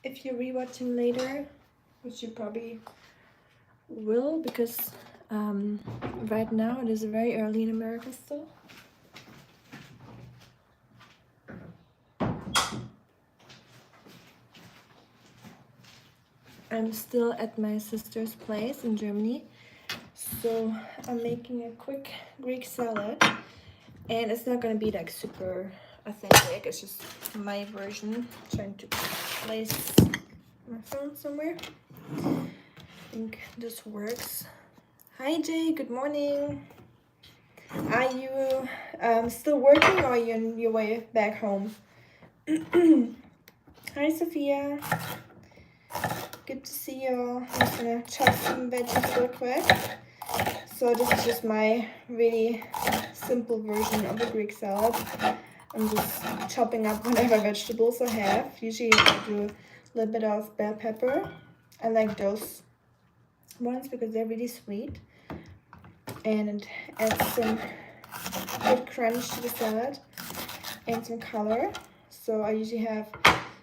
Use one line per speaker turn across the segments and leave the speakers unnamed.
if you're rewatching later, which you probably will, because right now it is very early in America still. I'm still at my sister's place in Germany, so I'm making a quick Greek salad, and it's not gonna be like super authentic. It's just my version. I'm trying to place my phone somewhere. I think this works. Hi Jay, good morning. Are you still working, or are you on your way back home? Hi Sophia. Good to see you. I'm just gonna chop some veggies real quick. So this is just my really simple version of a Greek salad. I'm just chopping up whatever vegetables I have. Usually I do a little bit of bell pepper. I like those ones because they're really sweet. And it adds some good crunch to the salad and some color. So I usually have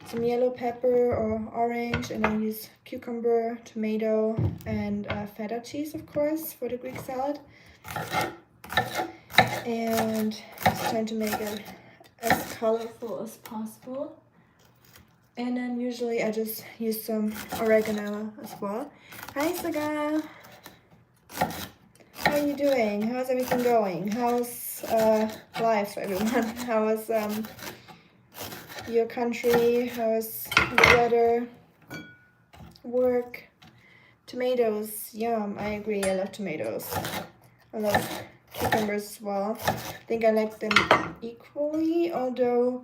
some yellow pepper or orange, and I use cucumber, tomato, and feta cheese, of course, for the Greek salad. And just trying to make it as colorful as possible. And then usually I just use some oregano as well. Hi Saga! How are you doing? How's everything going? How's life, everyone? How is your country? How is the weather? Work? Tomatoes, yum, I agree, I love tomatoes. I love cucumbers as well. I think I like them equally, although,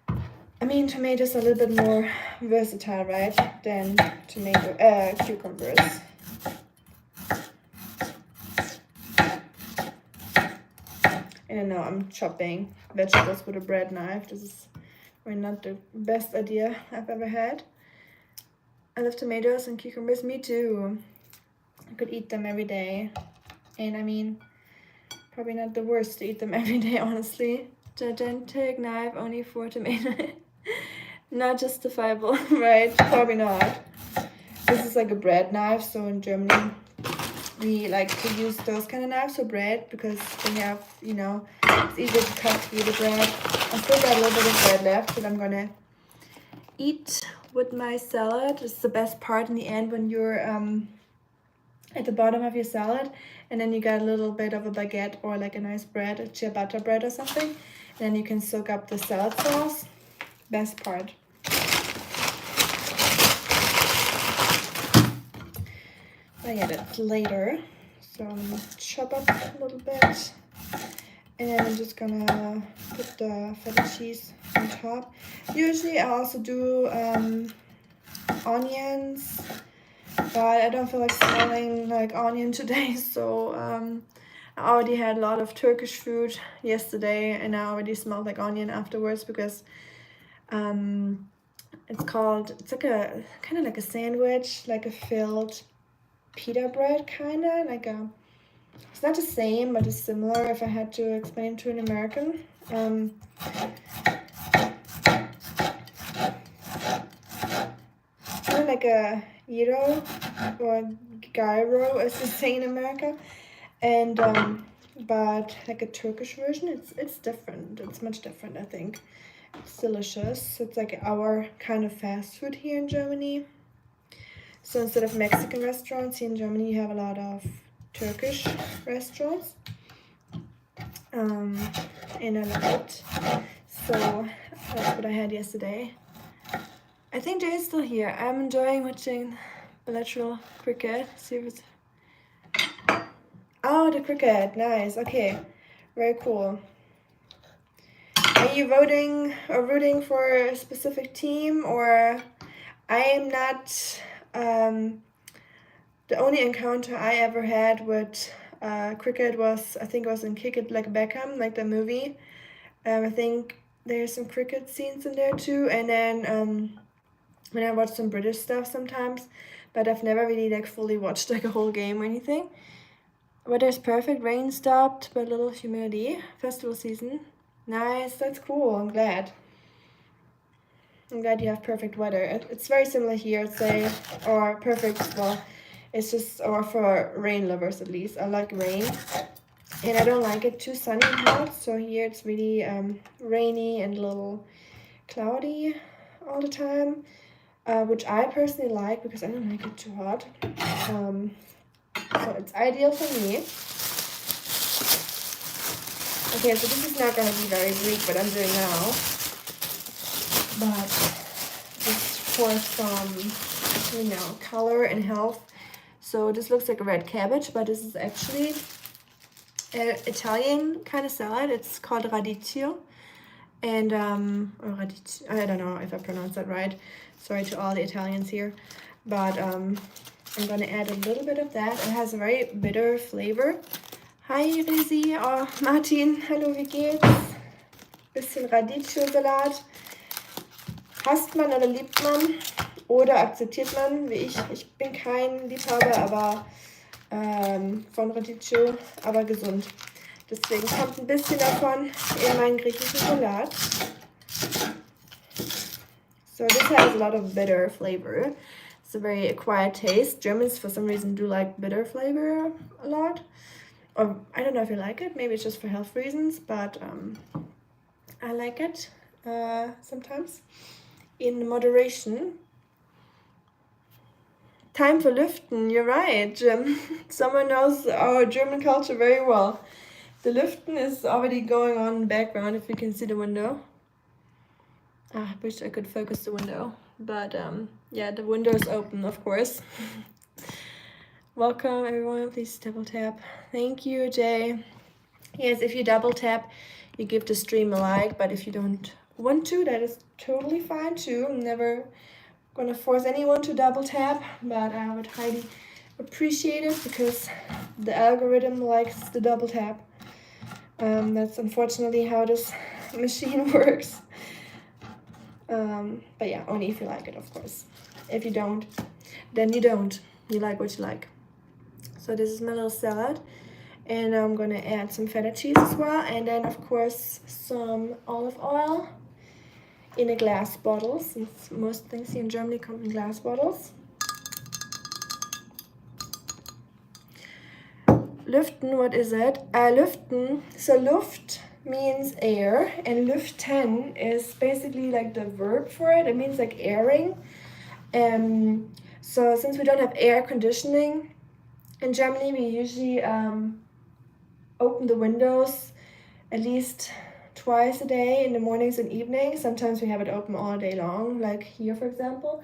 I mean, tomatoes are a little bit more versatile, right, than cucumbers. I don't know, I'm chopping vegetables with a bread knife. This is really not the best idea I've ever had. I love tomatoes and cucumbers, me too. I could eat them every day. And I mean, probably not the worst to eat them every day, honestly. Gigantic knife only for tomato. Not justifiable, right? Probably not. This is like a bread knife, so in Germany we like to use those kind of knives for bread because they have, you know, it's easier to cut through the bread. I still got a little bit of bread left that I'm gonna eat with my salad. It's the best part in the end when you're at the bottom of your salad, and then you got a little bit of a baguette or like a nice bread, a ciabatta bread or something, and then you can soak up the salad sauce. Best part. I get it later, so I'm gonna chop up a little bit, and then I'm just gonna put the feta cheese on top. Usually I also do onions, but I don't feel like smelling like onion today, so I already had a lot of Turkish food yesterday, and I already smelled like onion afterwards because it's like a kind of like a sandwich, like a filled pita bread, kind of like a, it's not the same, but it's similar if I had to explain to an American. Kind of like a gyro or gyro, as they say in America, and but like a Turkish version. It's different. It's much different, I think. It's delicious. It's like our kind of fast food here in Germany. So instead of Mexican restaurants here in Germany, you have a lot of Turkish restaurants. And I love it. So that's what I had yesterday. I think Jay is still here. I'm enjoying watching bilateral cricket. See if it's... Oh, the cricket. Nice. Okay. Very cool. Are you voting or rooting for a specific team, or... I am not... the only encounter I ever had with cricket was, I think it was in Kick It Like Beckham, like the movie. I think there's some cricket scenes in there too, and then when I watch some British stuff sometimes, but I've never really like fully watched like a whole game or anything. Weather's perfect, rain stopped, but little humidity. Festival season. Nice, that's cool, I'm glad. I'm glad you have perfect weather. It's very similar here, I'd say, or perfect, well, it's just, or for rain lovers at least. I like rain, and I don't like it too sunny and hot, so here it's really rainy and a little cloudy all the time, which I personally like because I don't like it too hot. So it's ideal for me. Okay, so this is not going to be very Greek, what I'm doing now, but just for some, you know, color and health. So this looks like a red cabbage, but this is actually an Italian kind of salad. It's called radicchio, and or radicchio, I don't know if I pronounced that right. Sorry to all the Italians here, but I'm gonna add a little bit of that. It has a very bitter flavor. Hi Risi, oh Martin, hallo, wie geht's? Bisschen Radicchio-Salat. Hasst man oder liebt man oder akzeptiert man, wie ich. Ich bin kein Liebhaber, aber von Radicchio, aber gesund. Deswegen kommt ein bisschen davon in meinen griechischen Salat. So this has a lot of bitter flavor. It's a very acquired taste. Germans, for some reason, do like bitter flavor a lot. Or I don't know if you like it. Maybe it's just for health reasons, but I like it sometimes in moderation. Time for Lüften. You're right, Jim. Someone knows our German culture very well. The Lüften is already going on in the background, if you can see the window. I wish I could focus the window, but yeah, the window is open, of course. Welcome everyone, please double tap. Thank you, Jay. Yes, if you double tap, you give the stream a like, but if you don't want to, that is totally fine too. I'm never gonna force anyone to double tap, but I would highly appreciate it because the algorithm likes the double tap. That's unfortunately how this machine works. But yeah, only if you like it, of course. If you don't, then you don't. You like what you like. So this is my little salad, and I'm gonna add some feta cheese as well, and then of course some olive oil in a glass bottle, since most things here in Germany come in glass bottles. Lüften, what is it? Lüften, so Luft means air, and lüften is basically like the verb for it. It means like airing. So since we don't have air conditioning in Germany, we usually open the windows at least twice a day, in the mornings and evenings. Sometimes we have it open all day long, like here, for example.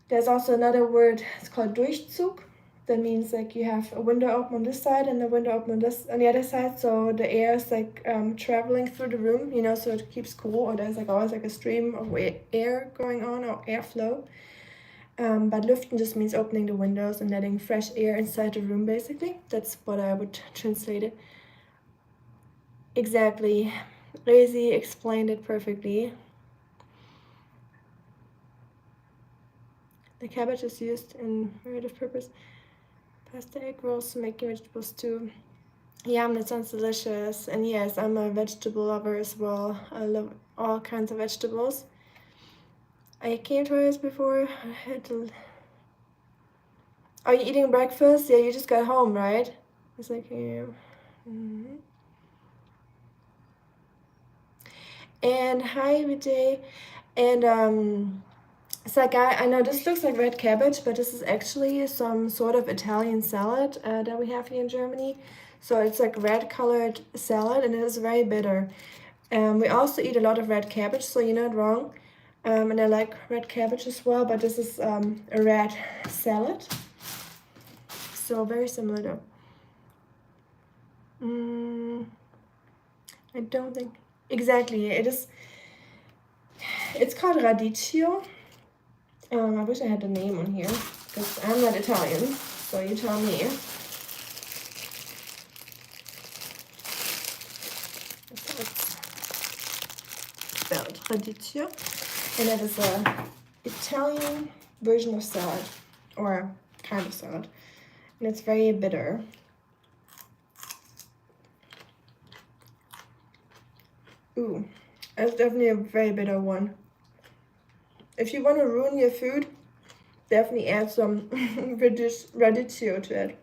There's also another word, it's called Durchzug. That means like you have a window open on this side and a window open on the other side, so the air is like traveling through the room, you know, so it keeps cool, or there's like always like a stream of air going on, or airflow. But lüften just means opening the windows and letting fresh air inside the room, basically. That's what I would translate it. Exactly. Rezi explained it perfectly. The cabbage is used in various purpose. Pasta, egg rolls, making vegetable stew. Yum, that sounds delicious. And yes, I'm a vegetable lover as well. I love all kinds of vegetables. I came twice before. I had to... Are you eating breakfast? Yeah, you just got home, right? It's like, yeah. Mm-hmm. And hi, Vijay. And so guy, I know this looks like red cabbage, but this is actually some sort of Italian salad that we have here in Germany. So it's like red colored salad, and it is very bitter. We also eat a lot of red cabbage, so you're not wrong. And I like red cabbage as well, but this is a red salad. So very similar though. I don't think... Exactly, it is... It's called radicchio. I wish I had the name on here, because I'm not Italian, so you tell me. That's how it's spelled, radicchio. And that is an Italian version of salad, or kind of salad. And it's very bitter. Ooh, It's definitely a very bitter one. If you want to ruin your food, definitely add some radicchio to it.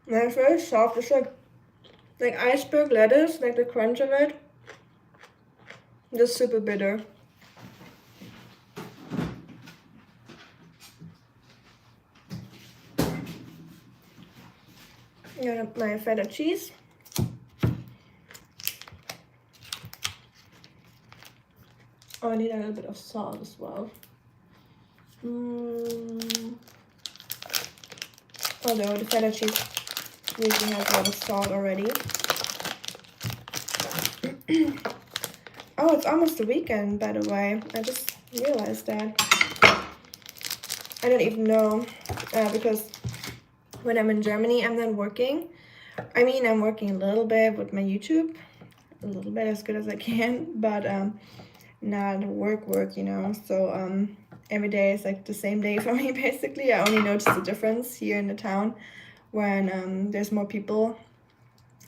And it's very soft. It's like iceberg lettuce, like the crunch of it. Just super bitter. Got my feta cheese. Oh, I need a little bit of salt as well. Although the feta cheese usually has a lot of salt already. Oh, it's almost the weekend, by the way. I just realized that. I don't even know, because when I'm in Germany, I'm not working. I mean, I'm working a little bit with my YouTube, a little bit, as good as I can, but not work, you know. So every day is like the same day for me, basically. I only notice the difference here in the town when there's more people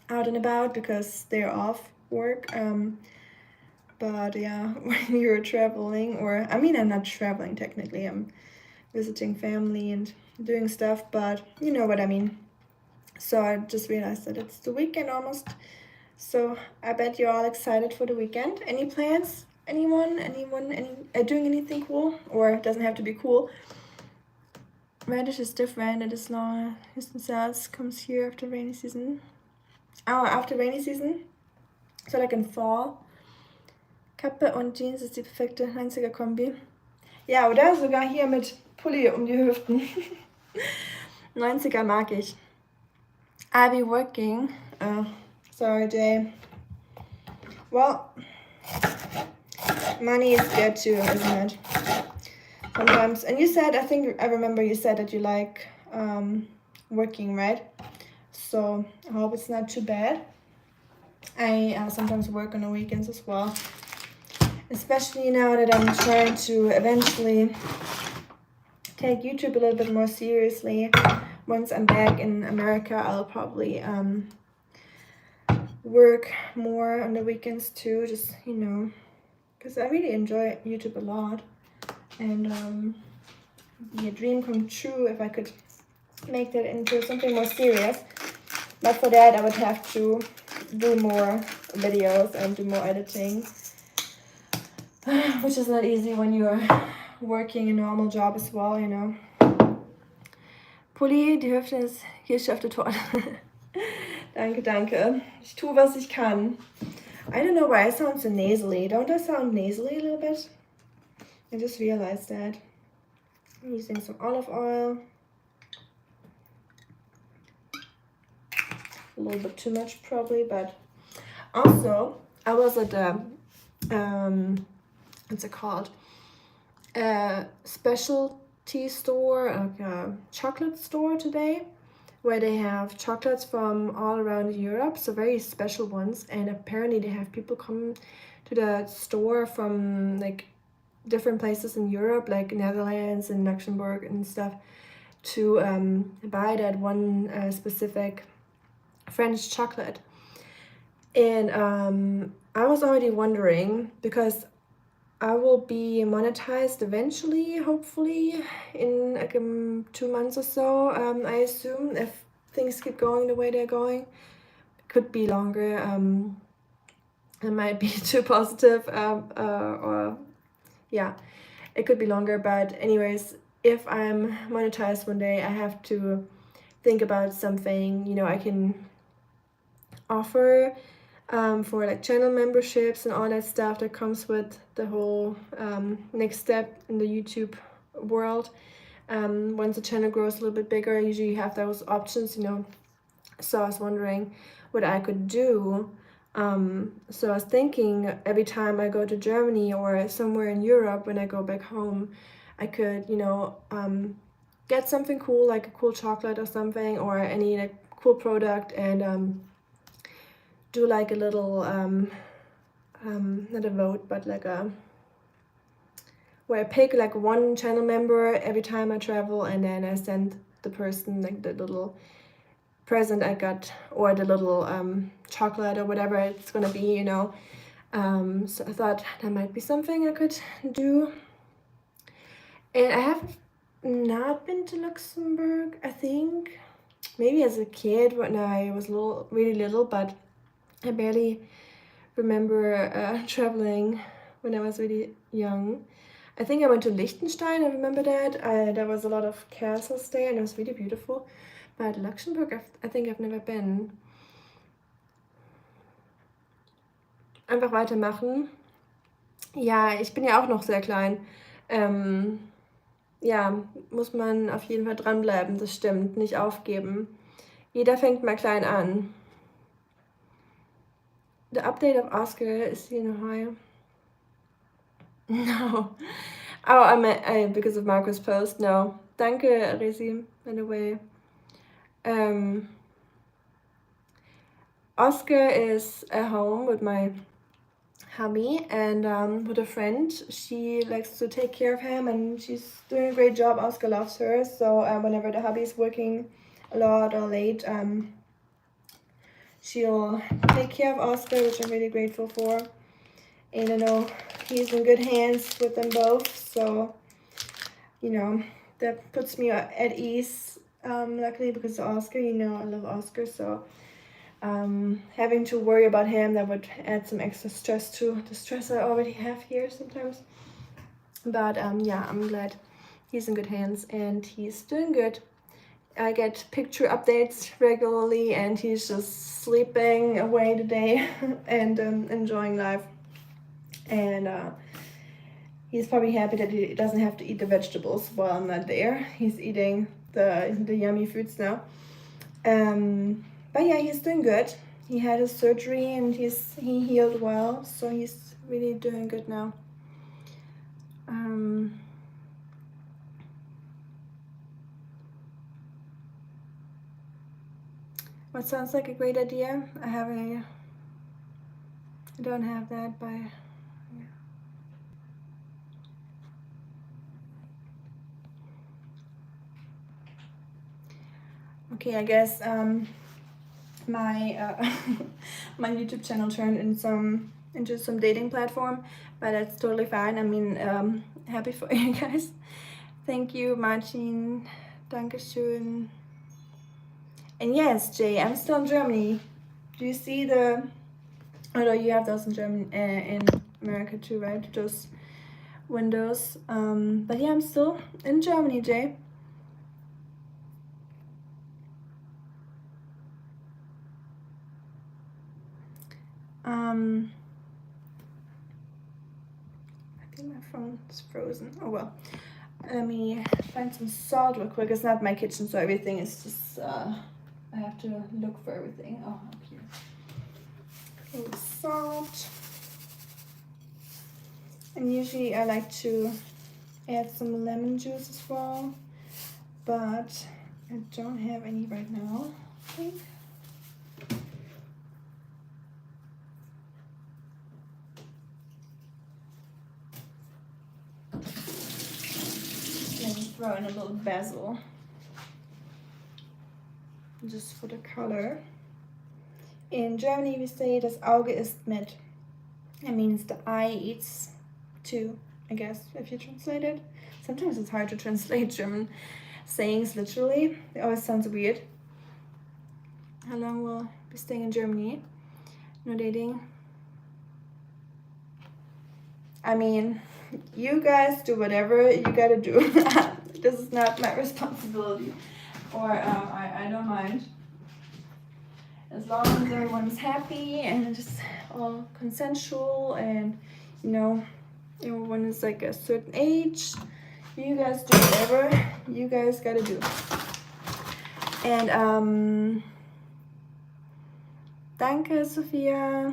out and about because they're off work. But yeah, when you're traveling, or I mean, I'm not traveling technically, I'm visiting family and doing stuff, but you know what I mean. So I just realized that it's the weekend almost. So I bet you're all excited for the weekend. Any plans? Anyone doing anything cool? Or it doesn't have to be cool. Radish is different. It is long. Houston Sales comes here after rainy season. Oh, after rainy season? So like in fall. Kappe und Jeans ist die perfekte 90er-Kombi. Ja, oder sogar hier mit Pulli um die Hüften. 90er mag ich. I'll be working. Sorry, Jay. Well, money is good too, isn't it? Sometimes. And you said, I remember you said that you like working, right? So I hope it's not too bad. I sometimes work on the weekends as well. Especially now that I'm trying to eventually take YouTube a little bit more seriously. Once I'm back in America, I'll probably work more on the weekends too, just, you know, because I really enjoy YouTube a lot. And be a dream come true if I could make that into something more serious. But for that, I would have to do more videos and do more editing, which is not easy when you're working a normal job as well, you know. Pulli, die Hüfte ist Kirsche auf der Torte. Danke, danke. Ich tue, was ich kann. I don't know why I sound so nasally. Don't I sound nasally a little bit? I just realized that. I'm using some olive oil. A little bit too much probably, but also I was at a what's it called? A specialty store, like a chocolate store today, where they have chocolates from all around Europe, so very special ones. And apparently they have people come to the store from like different places in Europe, like Netherlands and Luxembourg and stuff, to buy that one specific French chocolate. And I was already wondering, because I will be monetized eventually, hopefully in like 2 months or so, I assume, if things keep going the way they're going. Could be longer. I might be too positive, or yeah, it could be longer. But anyways, if I'm monetized one day, I have to think about something, you know, I can offer for like channel memberships and all that stuff that comes with the whole next step in the YouTube world. Once the channel grows a little bit bigger, usually you have those options, you know. So I was wondering what I could do. So I was thinking, every time I go to Germany or somewhere in Europe, when I go back home, I could, you know, get something cool, like a cool chocolate or something, or any like cool product, and do like a little not a vote, but like a, where I pick like one channel member every time I travel, and then I send the person like the little present I got, or the little chocolate or whatever it's gonna be, you know. So I thought that might be something I could do. And I have not been to Luxembourg, I think. Maybe as a kid when I was really little, but I barely remember traveling when I was really young. I think I went to Liechtenstein, I remember that. There was a lot of castles there and it was really beautiful. But Luxembourg, I think I've never been. Einfach weitermachen. Ja, ich bin ja auch noch sehr klein. Ja, muss man auf jeden Fall dranbleiben, das stimmt, nicht aufgeben. Jeder fängt mal klein an. The update of Oscar is he in Ohio? No. Oh, I meant because of Marco's post. No. Danke, Resi, by the way. Oscar is at home with my hubby and with a friend. She likes to take care of him and she's doing a great job. Oscar loves her, so whenever the hubby is working a lot or late, she'll take care of Oscar, which I'm really grateful for. And I know he's in good hands with them both, so you know that puts me at ease. Luckily, because of Oscar, you know I love Oscar, so having to worry about him, that would add some extra stress to the stress I already have here sometimes. But yeah, I'm glad he's in good hands and he's doing good. I get picture updates regularly and he's just sleeping away the day and enjoying life. And he's probably happy that he doesn't have to eat the vegetables while I'm not there. He's eating the yummy foods now. But yeah, he's doing good. He had his surgery and he healed well, so he's really doing good now. What sounds like a great idea? I don't have that by. Yeah. Okay, I guess my my YouTube channel turned into some dating platform, but that's totally fine. I mean, happy for you guys. Thank you, Martin. Dankeschön. And yes, Jay, I'm still in Germany. Do you see the? Oh no, you have those in Germany, in America too, right? Those windows. But yeah, I'm still in Germany, Jay. I think my phone is frozen. Oh well. Let me find some salt real quick. It's not my kitchen, so everything is just, I have to look for everything. Oh, up here. A little salt. And usually I like to add some lemon juice as well, but I don't have any right now, I think. Throw in a little basil just for the color. In Germany we say das Auge isst mit. It means the eye eats too, I guess, if you translate it. Sometimes it's hard to translate German sayings literally. It always sounds weird. How long will I be staying in Germany? No dating? I mean, you guys do whatever you gotta do. This is not my responsibility, or I don't mind. As long as everyone's happy and it's all consensual and, you know, everyone is like a certain age, you guys do whatever you guys gotta do. And danke, Sophia.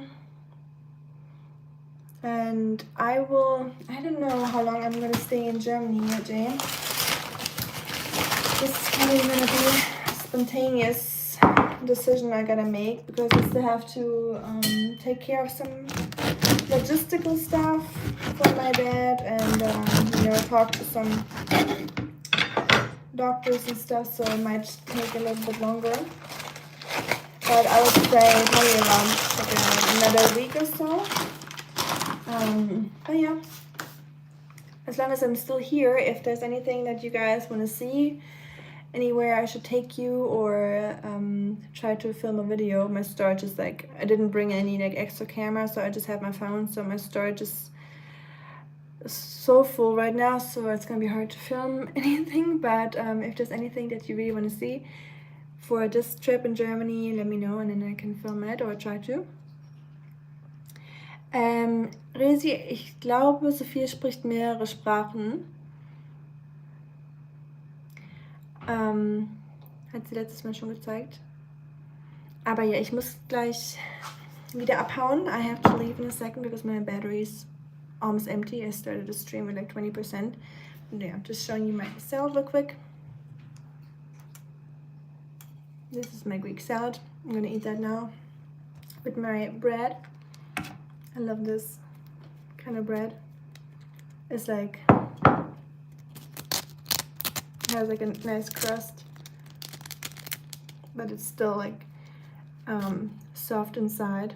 And I don't know how long I'm gonna stay in Germany yet, Jane. This is probably gonna be a spontaneous decision I gotta make because I still have to take care of some logistical stuff for my dad and you know, talk to some doctors and stuff, so it might take a little bit longer. but I would say probably around like another week or so. But yeah, as long as I'm still here, if there's anything that you guys want to see, anywhere I should take you, or try to film a video, my storage is like, I didn't bring any like extra camera, so I just have my phone, so my storage is so full right now, so it's gonna be hard to film anything. But if there's anything that you really want to see for this trip in Germany, let me know and then I can film it or try to. Resi, ich glaube, Sophia spricht mehrere Sprachen. Hat sie letztes Mal schon gezeigt. Aber ja, ich muss gleich wieder abhauen. I have to leave in a second because my battery is almost empty. I started the stream with like 20%. And yeah, I'm just showing you my salad real quick. This is my Greek salad. I'm gonna eat that now with my bread. I love this kind of bread. It's like, it has like a nice crust, but it's still like soft inside,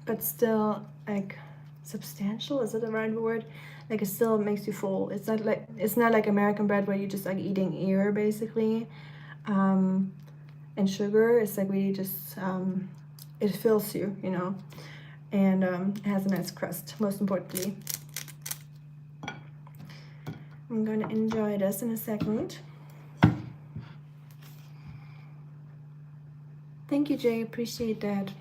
but still like substantial. Is it the right word? Like it still makes you full. It's not like American bread where you just like eating air basically, and sugar. It's like really just it fills you, you know. And it has a nice crust, most importantly. I'm gonna enjoy this in a second. Thank you, Jay, appreciate that.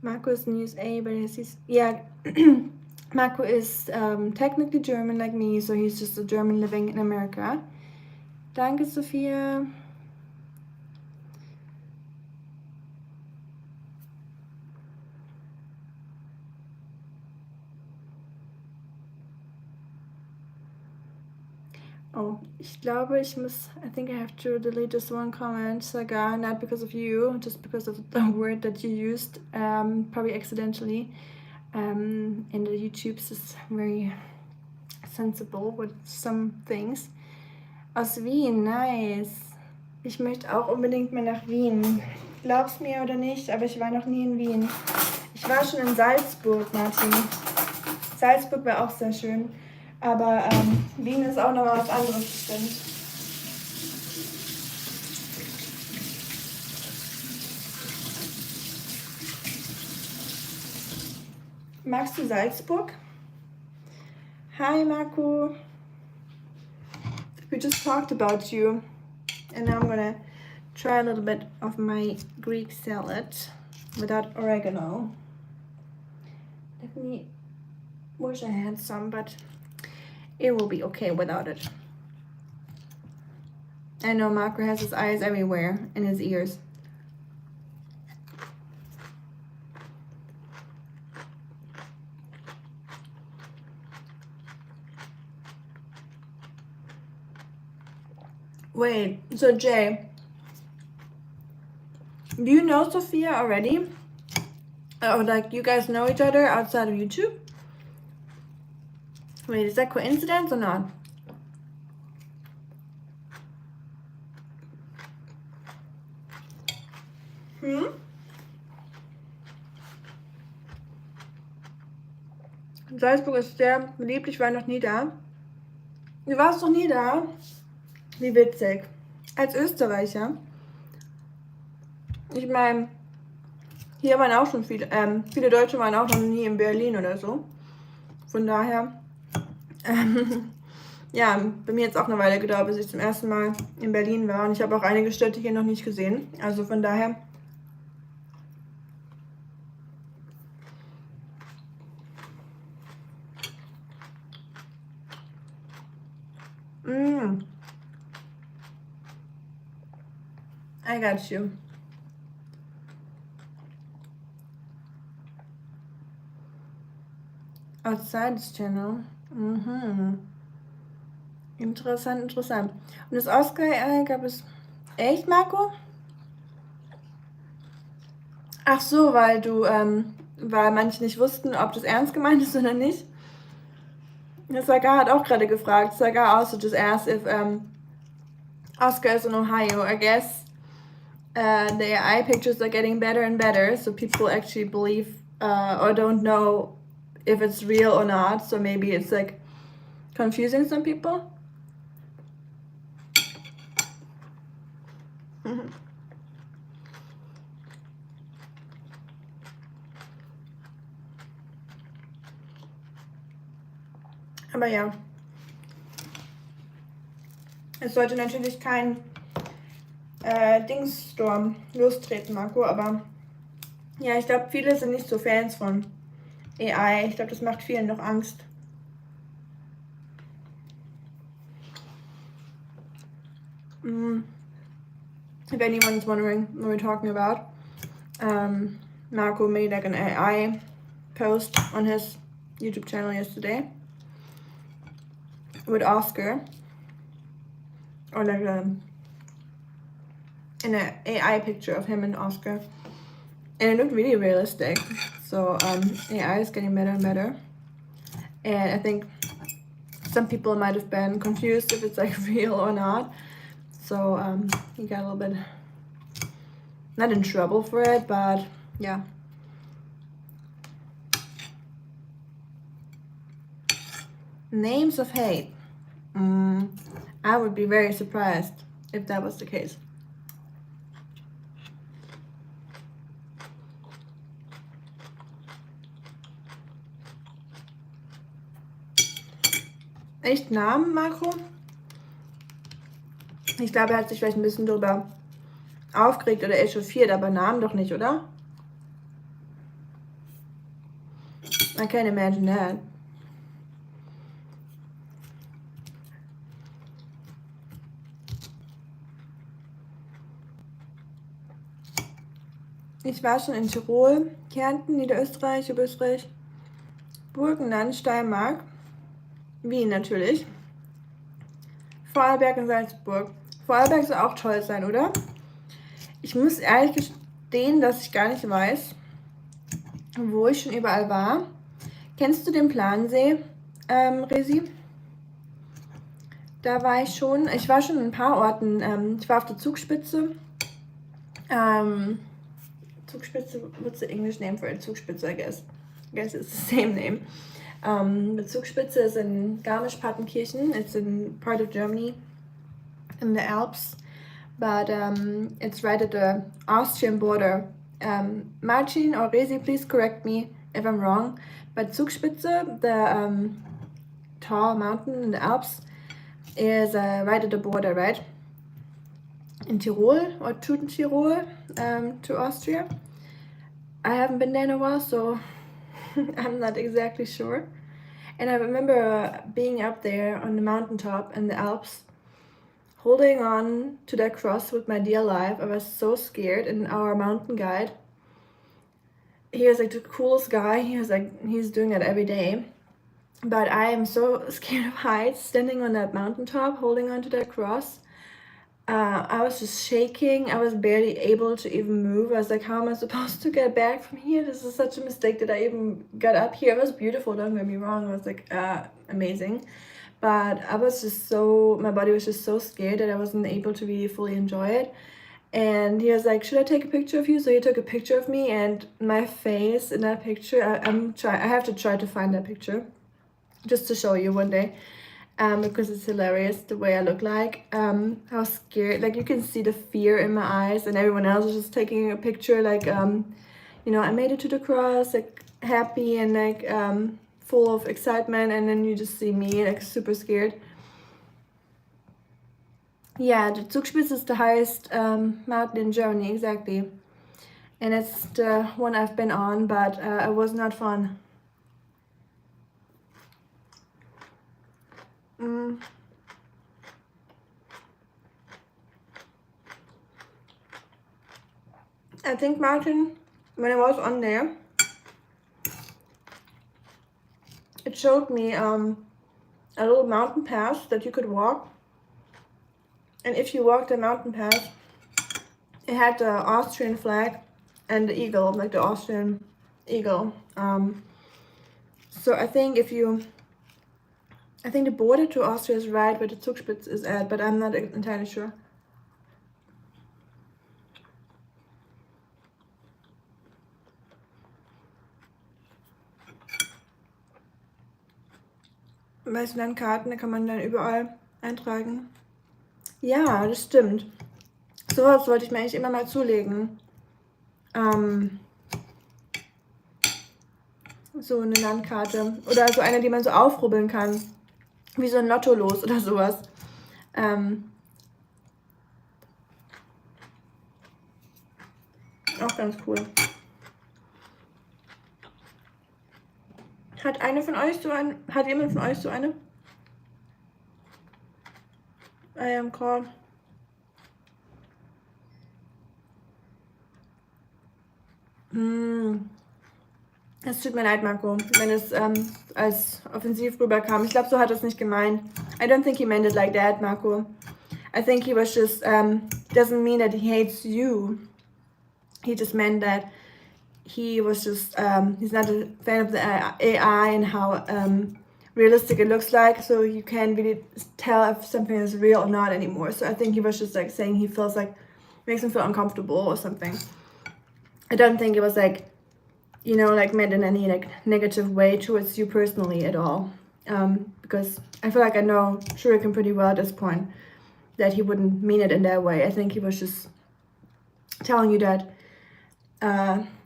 Marco is in USA, but he's, yeah, Marco is technically German like me, so he's just a German living in America. Danke, Sophia. Oh, ich glaube, ich muss, I think I have to delete this one comment, Saga, not because of you, just because of the word that you used, probably accidentally. And the YouTube's is very sensible with some things. Aus Wien, nice. Ich möchte auch unbedingt mal nach Wien. Glaub's mir oder nicht, aber ich war noch nie in Wien. Ich war schon in Salzburg, Martin. Salzburg war auch sehr schön. Aber Wien ist auch nochmal was anderes bestimmt. Magst du Salzburg? Hi, Marco. We just talked about you. And now I'm gonna try a little bit of my Greek salad without oregano. Definitely wish I had some, but it will be okay without it. I know Marco has his eyes everywhere and his ears. Wait, so Jay, do you know Sophia already? Or like you guys know each other outside of YouTube? Wait, is that coincidence or not? Salzburg ist sehr beliebt, ich war noch nie da. Du warst noch nie da? Wie witzig. Als Österreicher. Ich meine, hier waren auch schon viele Deutsche waren auch noch nie in Berlin oder so. Von daher, ja, bei mir hat es auch eine Weile gedauert, bis ich zum ersten Mal in Berlin war. Und ich habe auch einige Städte hier noch nicht gesehen. Also von daher. I got you. Outside this channel. Interessant, interessant. Und das Oscar gab es. Echt, Marco? Ach so, weil du, weil manche nicht wussten, ob das ernst gemeint ist oder nicht. Saga hat auch gerade gefragt. Saga also just asked if Oscar is in Ohio. I guess the AI pictures are getting better and better, so people actually believe or don't know if it's real or not, so maybe it's like confusing some people. Aber ja, es sollte natürlich kein Dingsstorm lostreten, Marco, aber ja, ich glaube, viele sind nicht so Fans von AI. Ich glaube, das macht vielen noch Angst. If anyone's wondering what we're talking about, Marco made like an AI post on his YouTube channel yesterday with Oscar, or like an AI picture of him and Oscar, and it looked really realistic. So AI is getting better and better, and I think some people might have been confused if it's like real or not. So he got a little bit, not in trouble for it, but yeah. Names of hate. I would be very surprised if that was the case. Echt Namen, Marco? Ich glaube, er hat sich vielleicht ein bisschen drüber aufgeregt oder echauffiert, aber Namen doch nicht, oder? I can't imagine that. Ich war schon in Tirol, Kärnten, Niederösterreich, Oberösterreich, Burgenland, Steiermark, Wien natürlich, Vorarlberg und Salzburg. Vorarlberg soll auch toll sein, oder? Ich muss ehrlich gestehen, dass ich gar nicht weiß, wo ich schon überall war. Kennst du den Plansee, Resi? Da war ich schon. Ich war schon in ein paar Orten. Ich war auf der Zugspitze. Zugspitze, what's the English name for it? Zugspitze, I guess. I guess it's the same name. The Zugspitze is in Garmisch-Partenkirchen. It's in part of Germany, in the Alps, but it's right at the Austrian border. Marcin or Resi, please correct me if I'm wrong, but Zugspitze, the tall mountain in the Alps, is right at the border, right? In Tirol or to Tirol, to Austria. I haven't been there in a while, so I'm not exactly sure. And I remember being up there on the mountaintop in the Alps, holding on to that cross with my dear life. I was so scared, and our mountain guide, he was like the coolest guy. He was like, he's doing that every day. But I am so scared of heights, standing on that mountaintop, holding on to that cross. I was just shaking. I was barely able to even move. I was like, how am I supposed to get back from here? This is such a mistake that I even got up here. It was beautiful, don't get me wrong. It was like amazing. But I was just my body was just so scared that I wasn't able to really fully enjoy it. And he was like, should I take a picture of you? So he took a picture of me, and my face in that picture, I have to try to find that picture just to show you one day. Because it's hilarious the way I look like. How scared, like you can see the fear in my eyes, and everyone else is just taking a picture like, you know, I made it to the cross, like happy and like full of excitement, and then you just see me like super scared. Yeah, the Zugspitze is the highest mountain in Germany, exactly. And it's the one I've been on, but it was not fun. I think, Martin, when I was on there, it showed me a little mountain pass that you could walk. And if you walk the mountain pass, it had the Austrian flag and the eagle, like the Austrian eagle. So I think the border to Austria is right where the Zugspitze is at, but I'm not entirely sure. Bei so Landkarten, da kann man dann überall eintragen. Ja, das stimmt. Sowas wollte ich mir eigentlich immer mal zulegen. So eine Landkarte. Oder so eine, die man so aufrubbeln kann. Wie so ein Lottolos oder sowas. Auch ganz cool. Hat jemand von euch so eine? I am called. Es tut mir leid, Marco, wenn es als offensiv rüberkam. Ich glaube, so hat er es nicht gemeint. I don't think he meant it like that, Marco. I think he was just, doesn't mean that he hates you. He just meant that he was just, he's not a fan of the AI and how realistic it looks like, so you can't really tell if something is real or not anymore. So I think he was just like saying he feels like, makes him feel uncomfortable or something. I don't think it was like, you know, like meant in any like negative way towards you personally at all. Because I feel like I know Shuriken pretty well at this point, that he wouldn't mean it in that way. I think he was just telling you that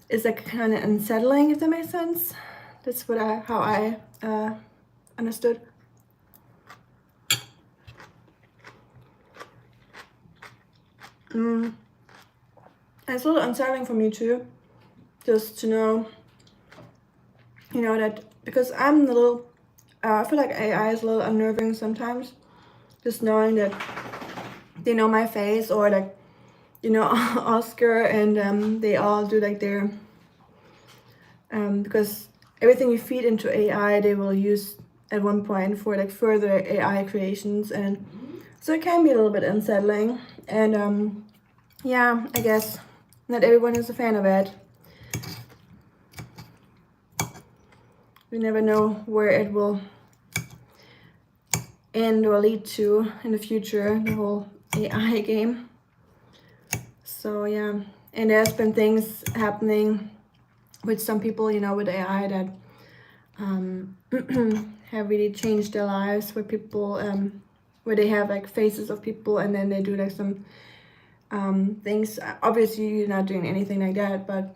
it's like kind of unsettling, if that makes sense. That's how I understood. And it's a little unsettling for me too, just to know, you know, that because I'm a little, I feel like AI is a little unnerving sometimes, just knowing that they know my face, or like, you know, Oscar and they all do like their, because everything you feed into AI, they will use at one point for like further AI creations, and so it can be a little bit unsettling. And yeah, I guess not everyone is a fan of it. We never know where it will end or lead to in the future, the whole AI game. So yeah, and there's been things happening with some people, you know, with AI that have really changed their lives, where people where they have like faces of people and then they do like some things. Obviously you're not doing anything like that, but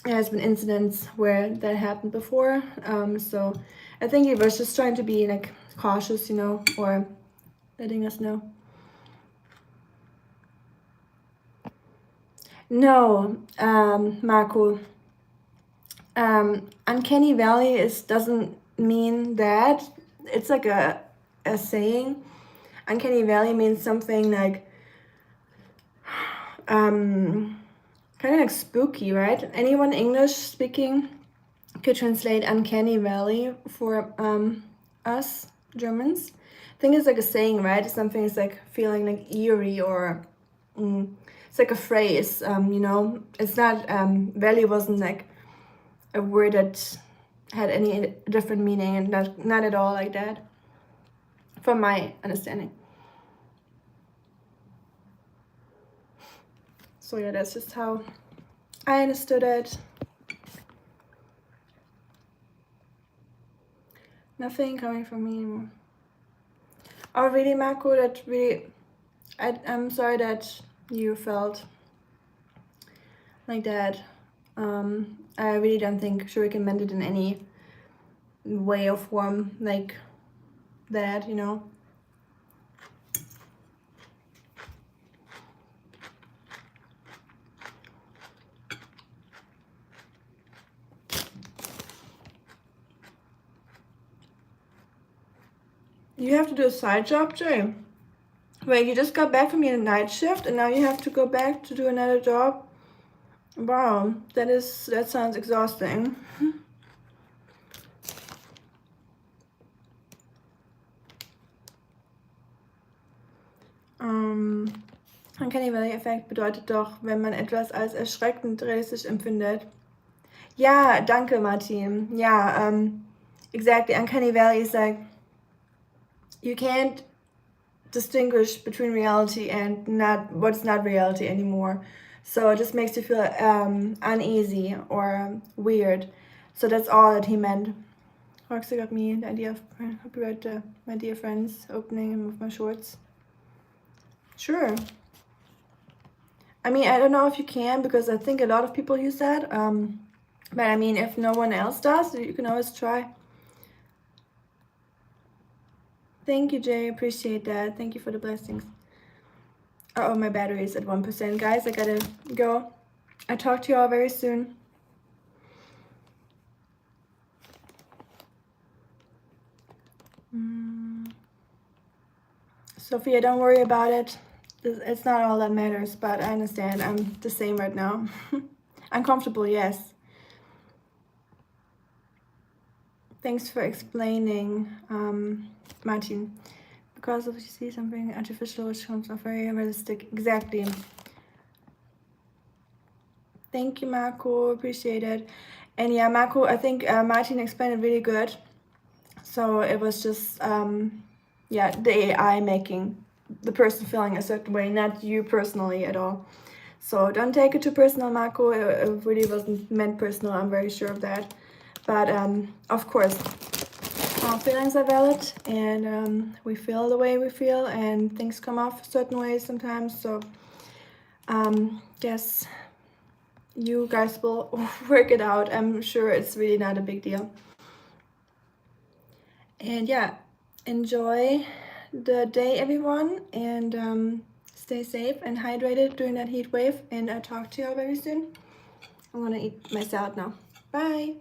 there has been incidents where that happened before. So I think he was just trying to be like cautious, you know, or letting us know. No, Marco. Uncanny Valley doesn't mean that. It's like a saying. Uncanny Valley means something like kind of like spooky, right? Anyone English speaking could translate Uncanny Valley for us Germans. I think it's like a saying, right? It's something that's like feeling like eerie, or it's like a phrase, you know. It's not, valley wasn't like a word that had any different meaning, and not at all like that, from my understanding. So yeah, that's just how I understood it. Nothing coming from me anymore. Oh really, Marco, that really, I'm sorry that you felt like that. I really don't think Shuriken meant it in any way or form like that, you know. You have to do a side job, Jay? Wait, you just got back from your night shift and now you have to go back to do another job? Wow, that sounds exhausting. Uncanny Valley Effekt bedeutet doch, wenn man etwas als erschreckend realistisch empfindet. Ja, danke, Martin. Yeah, exactly. Uncanny Valley is like, you can't distinguish between reality and what's not reality anymore. So it just makes you feel uneasy or weird. So that's all that he meant. Roxy got me the idea of copyright my dear friends opening him with my shorts. Sure. I mean, I don't know if you can, because I think a lot of people use that. But I mean, if no one else does, you can always try. Thank you, Jay. Appreciate that. Thank you for the blessings. Oh, my battery is at 1%. Guys, I gotta go. I'll talk to you all very soon. Sophia, don't worry about it. It's not all that matters, but I understand. I'm the same right now. Uncomfortable, yes. Thanks for explaining, Martin. Because if you see something artificial which comes off very realistic. Exactly. Thank you, Marco. Appreciate it. And yeah, Marco, I think Martin explained it really good. So it was just, yeah, the AI making the person feeling a certain way, not you personally at all. So don't take it too personal, Marco. It really wasn't meant personal. I'm very sure of that. But of course, our feelings are valid, and we feel the way we feel, and things come off certain ways sometimes. So yes, you guys will work it out. I'm sure it's really not a big deal. And yeah, enjoy the day, everyone, and stay safe and hydrated during that heat wave. And I'll talk to you all very soon. I'm gonna eat my salad now. Bye.